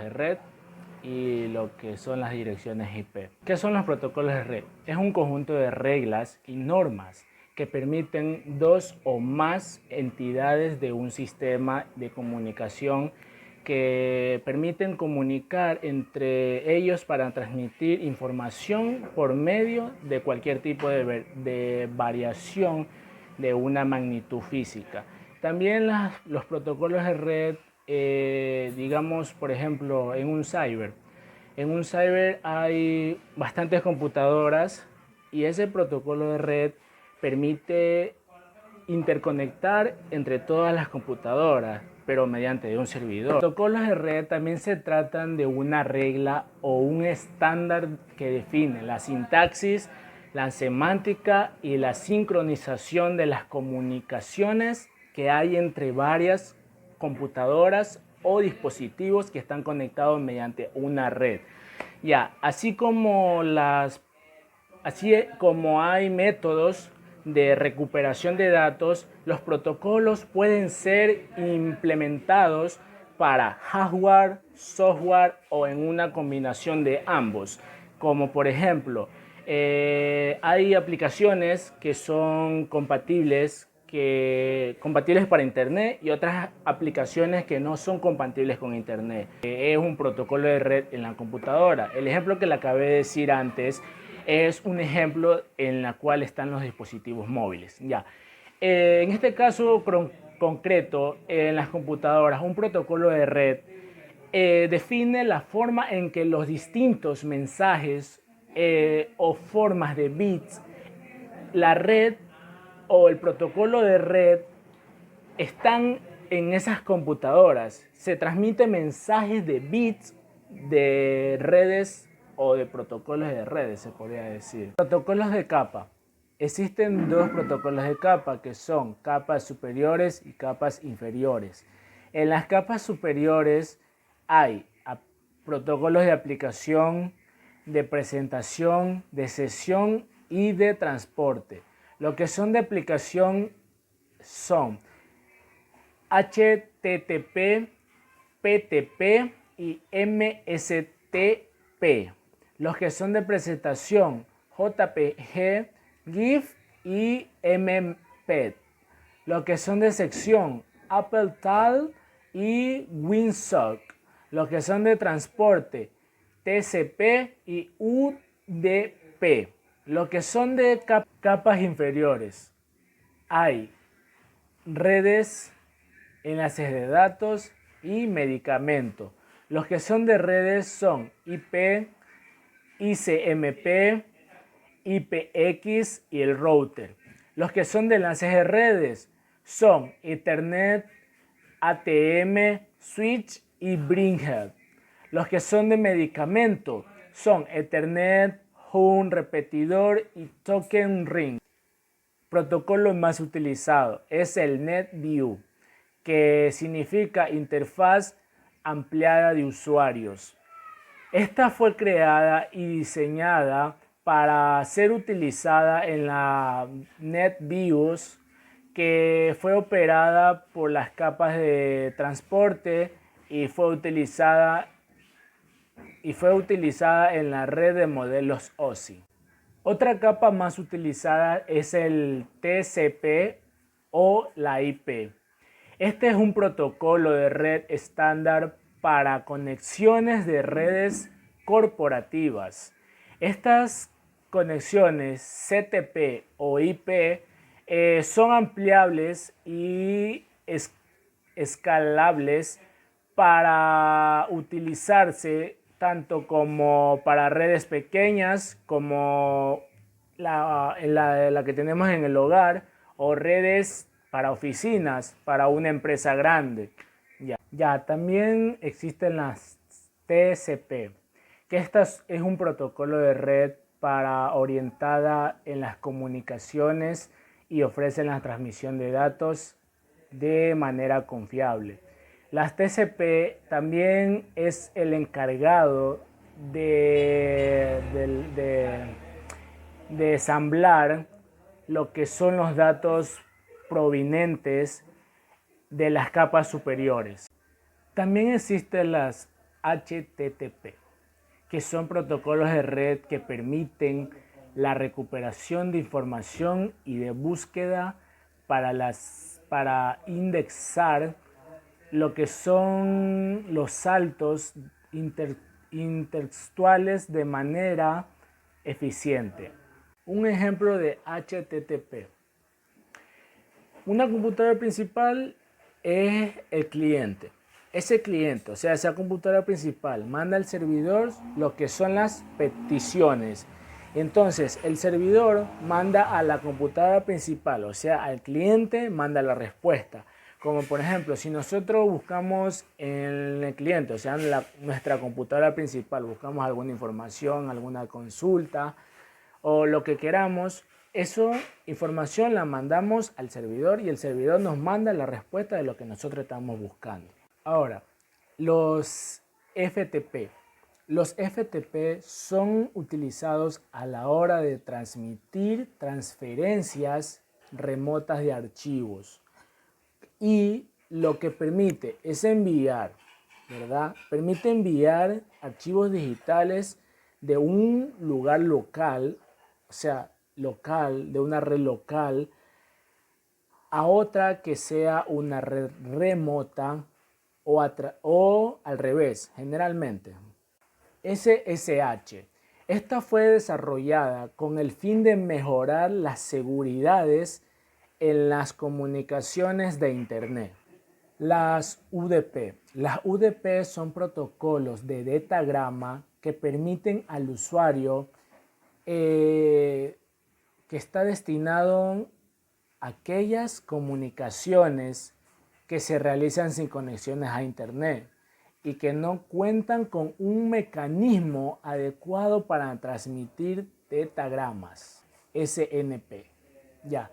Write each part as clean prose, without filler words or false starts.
de red y lo que son las direcciones IP. ¿Qué son los protocolos de red? Es un conjunto de reglas y normas que permiten dos o más entidades de un sistema de comunicación que permiten comunicar entre ellos para transmitir información por medio de cualquier tipo de variación de una magnitud física. También los protocolos de red, digamos, por ejemplo, en un cyber hay bastantes computadoras y ese protocolo de red permite interconectar entre todas las computadoras, pero mediante un servidor. Los protocolos de red también se tratan de una regla o un estándar que define la sintaxis, la semántica y la sincronización de las comunicaciones que hay entre varias computadoras o dispositivos que están conectados mediante una red. Así como hay métodos de recuperación de datos, los protocolos pueden ser implementados para hardware, software o en una combinación de ambos. Como por ejemplo, hay aplicaciones que son compatibles para Internet y otras aplicaciones que no son compatibles con Internet. Es un protocolo de red en la computadora. El ejemplo que le acabé de decir antes es un ejemplo en la cual están los dispositivos móviles. En este caso concreto, en las computadoras, un protocolo de red define la forma en que los distintos mensajes o formas de bits, la red o el protocolo de red están en esas computadoras. Se transmiten mensajes de bits de redes o de protocolos de redes, se podría decir. Protocolos de capa. Existen dos protocolos de capa que son capas superiores y capas inferiores. En las capas superiores hay protocolos de aplicación, de presentación, de sesión y de transporte. Lo que son de aplicación son HTTP, PTP y MSTP. Los que son de presentación, JPG, GIF y MPEG. Los que son de sección, AppleTal y WinSock. Los que son de transporte, TCP y UDP. Los que son de capas inferiores, hay redes, enlaces de datos y medicamentos. Los que son de redes son IP, ICMP, IPX y el router. Los que son de enlaces de redes son Ethernet, ATM, Switch y Bridgehead. Los que son de medicamento son Ethernet, Home, repetidor y Token Ring. Protocolo más utilizado es el NetView, que significa interfaz ampliada de usuarios. Esta fue creada y diseñada para ser utilizada en la NetViews, que fue operada por las capas de transporte y fue utilizada en la red de modelos OSI. Otra capa más utilizada es el TCP o la IP. Este es un protocolo de red estándar para conexiones de redes corporativas. Estas conexiones CTP o IP son ampliables y escalables para utilizarse tanto como para redes pequeñas como la que tenemos en el hogar o redes para oficinas, para una empresa grande. También existen las TCP, que esta es un protocolo de red orientada en las comunicaciones y ofrecen la transmisión de datos de manera confiable. Las TCP también es el encargado de ensamblar lo que son los datos provenientes de las capas superiores. También existen las HTTP, que son protocolos de red que permiten la recuperación de información y de búsqueda para indexar lo que son los saltos intertextuales de manera eficiente. Un ejemplo de HTTP. Una computadora principal es el cliente. Ese cliente, o sea, esa computadora principal, manda al servidor lo que son las peticiones. Entonces, el servidor manda a la computadora principal, o sea, al cliente manda la respuesta. Como por ejemplo, si nosotros buscamos en el cliente, o sea, en nuestra computadora principal, buscamos alguna información, alguna consulta o lo que queramos, esa información la mandamos al servidor y el servidor nos manda la respuesta de lo que nosotros estamos buscando. Ahora, los FTP. Los FTP son utilizados a la hora de transmitir transferencias remotas de archivos. Y lo que permite es enviar, ¿verdad? Permite enviar archivos digitales de un lugar local, o sea, local, de una red local, a otra que sea una red remota o al revés, generalmente. SSH. Esta fue desarrollada con el fin de mejorar las seguridades en las comunicaciones de Internet. Las UDP. Las UDP son protocolos de datagrama que permiten al usuario que está destinado a aquellas comunicaciones que se realizan sin conexiones a Internet y que no cuentan con un mecanismo adecuado para transmitir datagramas, SNP. Ya.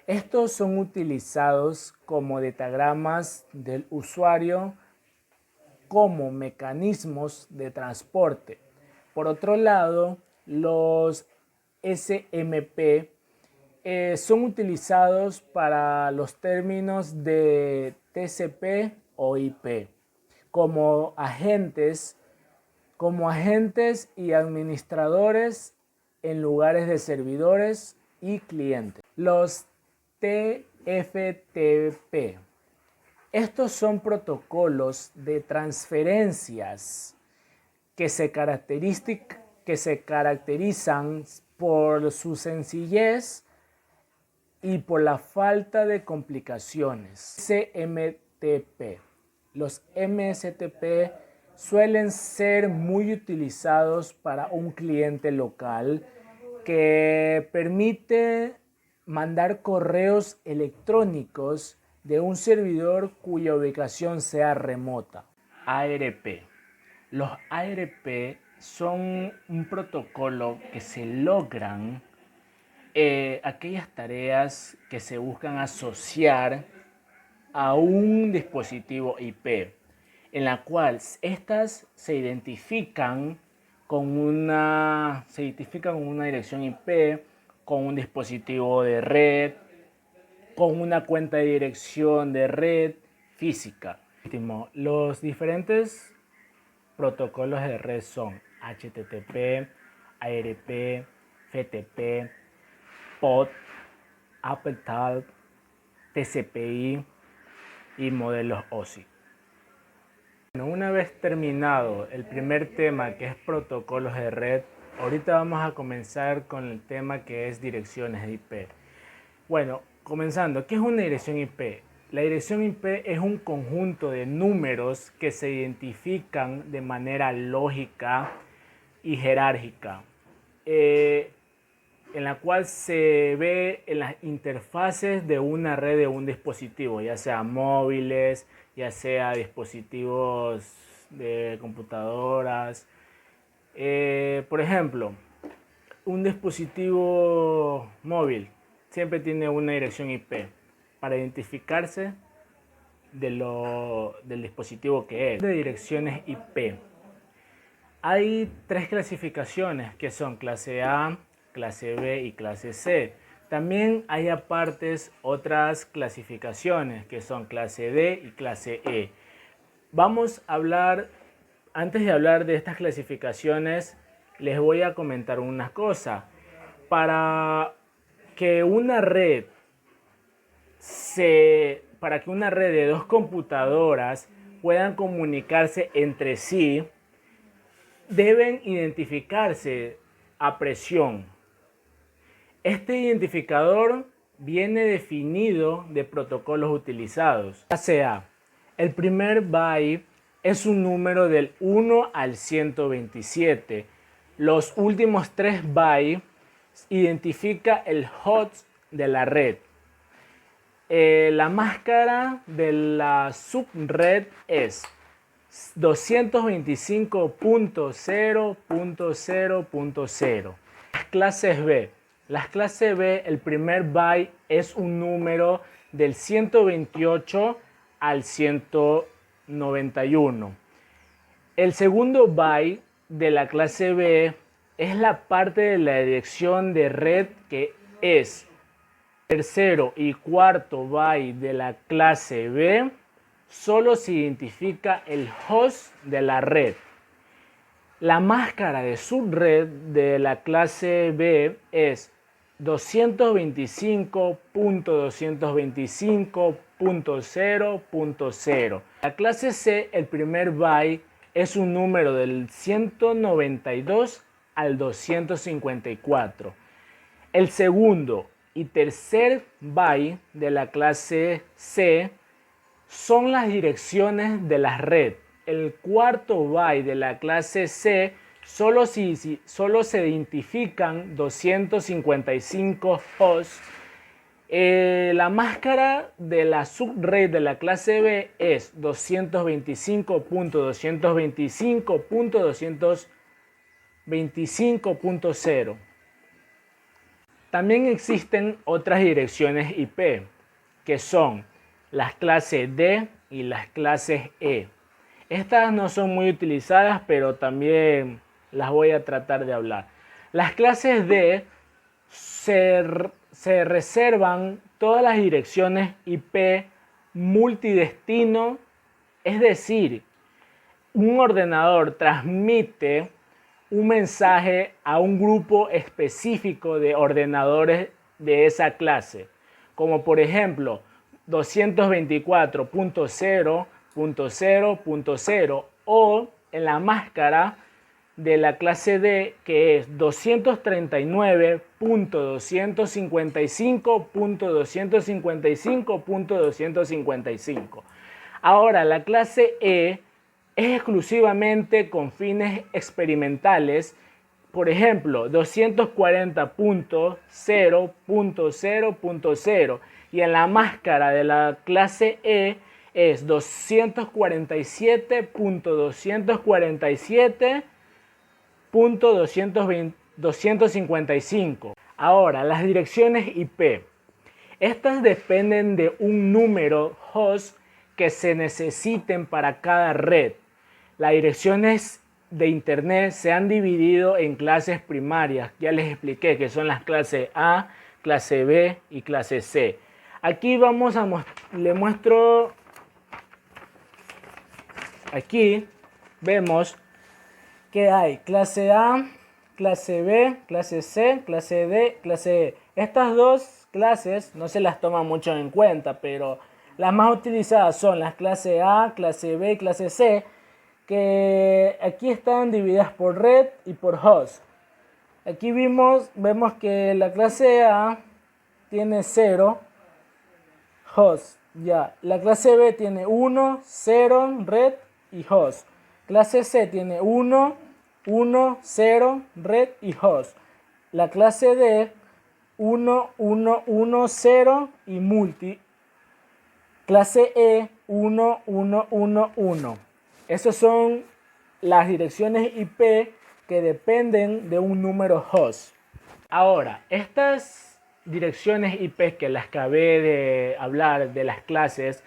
Estos son utilizados como datagramas del usuario como mecanismos de transporte. Por otro lado, los SMP son utilizados para los términos de TCP o IP como agentes y administradores en lugares de servidores y clientes. Los TFTP. Estos son protocolos de transferencias que se caracterizan por su sencillez y por la falta de complicaciones. CMTP. Los MSTP suelen ser muy utilizados para un cliente local que permite mandar correos electrónicos de un servidor cuya ubicación sea remota. ARP. Los ARP son un protocolo que se logran aquellas tareas que se buscan asociar a un dispositivo IP, en la cual estas se identifican con una dirección IP, con un dispositivo de red, con una cuenta de dirección de red física. Los diferentes protocolos de red son HTTP, ARP, FTP, POD, AppleTalk, TCP/IP y modelos OSI. Bueno, una vez terminado el primer tema, que es protocolos de red, ahorita vamos a comenzar con el tema que es direcciones de IP. Bueno, comenzando, ¿qué es una dirección IP? La dirección IP es un conjunto de números que se identifican de manera lógica y jerárquica, en la cual se ve en las interfaces de una red de un dispositivo, ya sea móviles, ya sea dispositivos de computadoras. Por ejemplo, un dispositivo móvil siempre tiene una dirección IP para identificarse del dispositivo que es. De direcciones IP. Hay tres clasificaciones que son clase A, clase B y clase C. También hay apartes otras clasificaciones que son clase D y clase E. Vamos a hablar Antes de hablar de estas clasificaciones, les voy a comentar una cosa. Para que una red de dos computadoras puedan comunicarse entre sí, deben identificarse a presión. Este identificador viene definido de protocolos utilizados. Clase A. El primer byte es un número del 1 al 127. Los últimos 3 bytes identifica el host de la red. La máscara de la subred es 225.0.0.0. Las clases B. Las clases B, el primer byte es un número del 128 al 191. El segundo byte de la clase B es la parte de la dirección de red que es tercero y cuarto byte de la clase B. Solo se identifica el host de la red. La máscara de subred de la clase B es 225.225.0.0. La clase C, el primer byte, es un número del 192 al 254. El segundo y tercer byte de la clase C son las direcciones de la red. El cuarto byte de la clase C solo se identifican 255 hosts. La máscara de la subred de la clase B es 225.225.225.0. También existen otras direcciones IP, que son las clases D y las clases E. Estas no son muy utilizadas, pero también las voy a tratar de hablar. Las clases D se reservan todas las direcciones IP multidestino, es decir, un ordenador transmite un mensaje a un grupo específico de ordenadores de esa clase, como por ejemplo 224.0.0.0 o en la máscara de la clase D, que es 239.255.255.255. Ahora, la clase E es exclusivamente con fines experimentales. Por ejemplo, 240.0.0.0 y en la máscara de la clase E es 247.247.255. Ahora, las direcciones IP. Estas dependen de un número host que se necesiten para cada red. Las direcciones de internet se han dividido en clases primarias. Ya les expliqué que son las clases A, clase B y clase C. Aquí le muestro. Aquí vemos que hay clase A, clase B, clase C, clase D, clase E. Estas dos clases no se las toma mucho en cuenta, pero las más utilizadas son las clase A, clase B y clase C, que aquí están divididas por red y por host. Aquí vemos que la clase A tiene 0 host, ya. La clase B tiene 1, 0, red y host. Clase C tiene 1, 1, 0, red y host. La clase D 1, 1, 1, 0 y multi. Clase E 1, 1, 1, 1. Esas son las direcciones IP que dependen de un número host. Ahora, estas direcciones IP que las acabé de hablar de las clases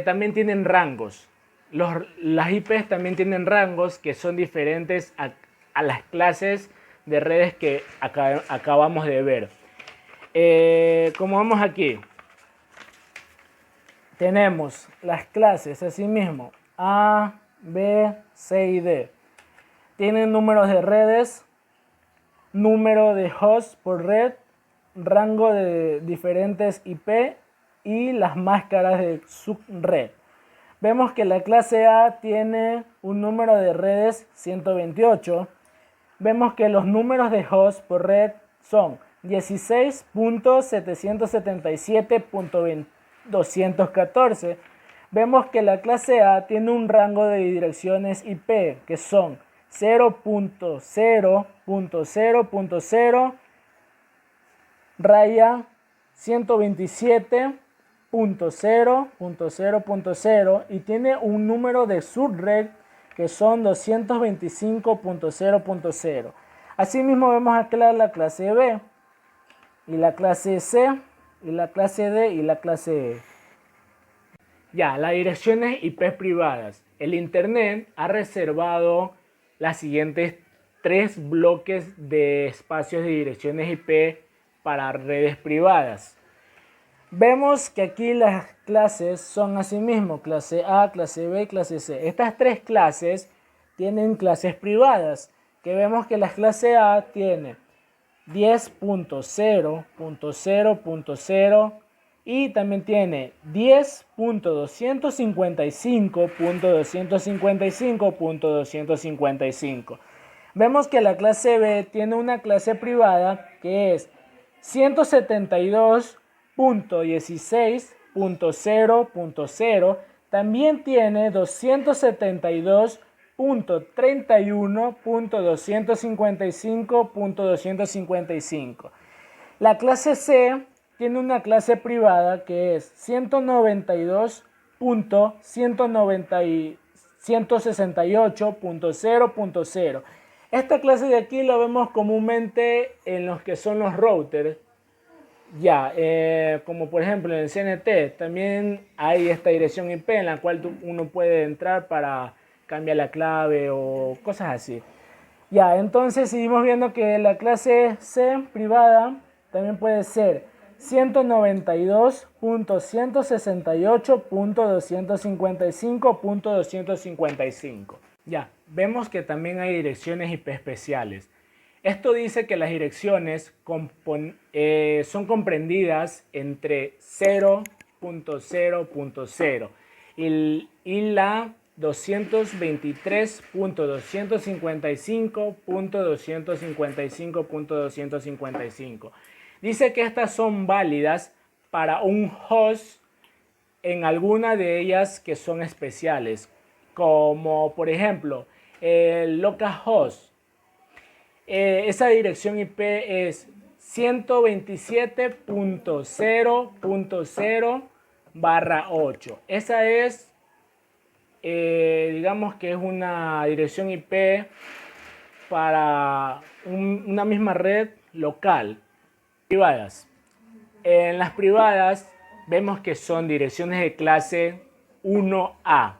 también tienen rangos. Las IPs también tienen rangos que son diferentes a las clases de redes que acabamos de ver. Como vemos aquí, tenemos las clases así mismo A, B, C y D. Tienen números de redes, número de hosts por red, rango de diferentes IP y las máscaras de subred. Vemos que la clase A tiene un número de redes 128. Vemos que los números de hosts por red son 16.777.214. Vemos que la clase A tiene un rango de direcciones IP que son 0.0.0.0 raya 127.0.0.0 y tiene un número de subred que son 225.0.0. Asimismo vemos acá la clase B y la clase C y la clase D y la clase E. Ya, las direcciones IP privadas. El Internet ha reservado las siguientes 3 bloques de espacios de direcciones IP para redes privadas. Vemos que aquí las clases son asimismo clase A, clase B y clase C. Estas 3 clases tienen clases privadas, que vemos que la clase A tiene 10.0.0.0 y también tiene 10.255.255.255. Vemos que la clase B tiene una clase privada que es 172.16.0.0. También tiene 272.31.255.255. La clase C tiene una clase privada que es 192.168.0.0. Esta clase de aquí la vemos comúnmente en los que son los routers. Ya, como por ejemplo en el CNT, también hay esta dirección IP en la cual uno puede entrar para cambiar la clave o cosas así. Ya, entonces seguimos viendo que la clase C privada también puede ser 192.168.255.255. Ya, vemos que también hay direcciones IP especiales. Esto dice que las direcciones son comprendidas entre 0.0.0 y la 223.255.255.255. Dice que estas son válidas para un host en alguna de ellas que son especiales, como por ejemplo el localhost. Esa dirección IP es 127.0.0/8. Esa es, digamos que es una dirección IP para una misma red local. Privadas. En las privadas vemos que son direcciones de clase 1A.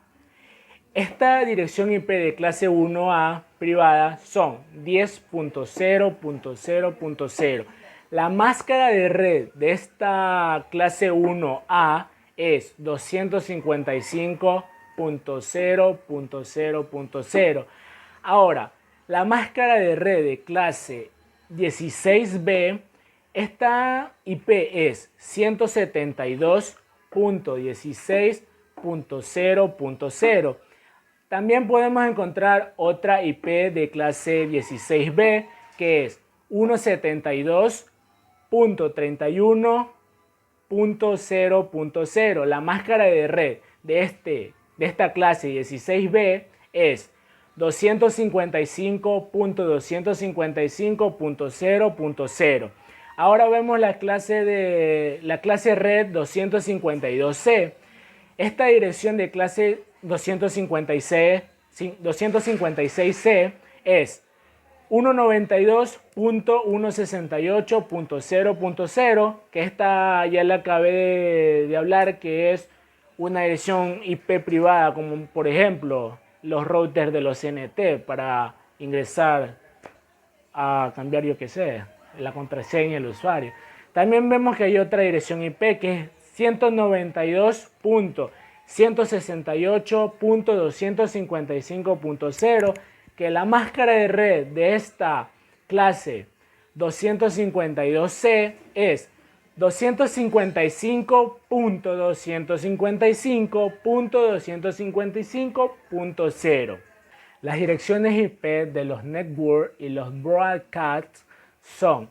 Esta dirección IP de clase 1A privada son 10.0.0.0. La máscara de red de esta clase 1A es 255.0.0.0. Ahora, la máscara de red de clase 16B, esta IP es 172.16.0.0. También podemos encontrar otra IP de clase 16B que es 172.31.0.0. La máscara de red de esta clase 16B es 255.255.0.0. Ahora vemos la clase red 252C. Esta dirección de clase 256C es 192.168.0.0, que esta ya la acabé de hablar, que es una dirección IP privada, como por ejemplo los routers de los CNT para ingresar a cambiar, yo que sé, la contraseña del usuario. También vemos que hay otra dirección IP que es 192.168.0.0 168.255.0, que la máscara de red de esta clase 252C es 255.255.255.0. Las direcciones IP de los networks y los broadcasts son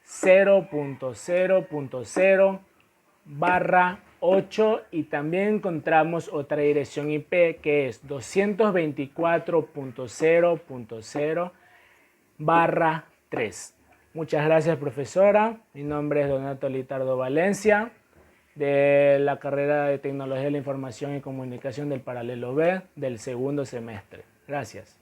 0.0.0/8 y también encontramos otra dirección IP que es 224.0.0/3. Muchas gracias, profesora. Mi nombre es Donato Litardo Valencia, de la carrera de Tecnología de la Información y Comunicación del Paralelo B del segundo semestre. Gracias.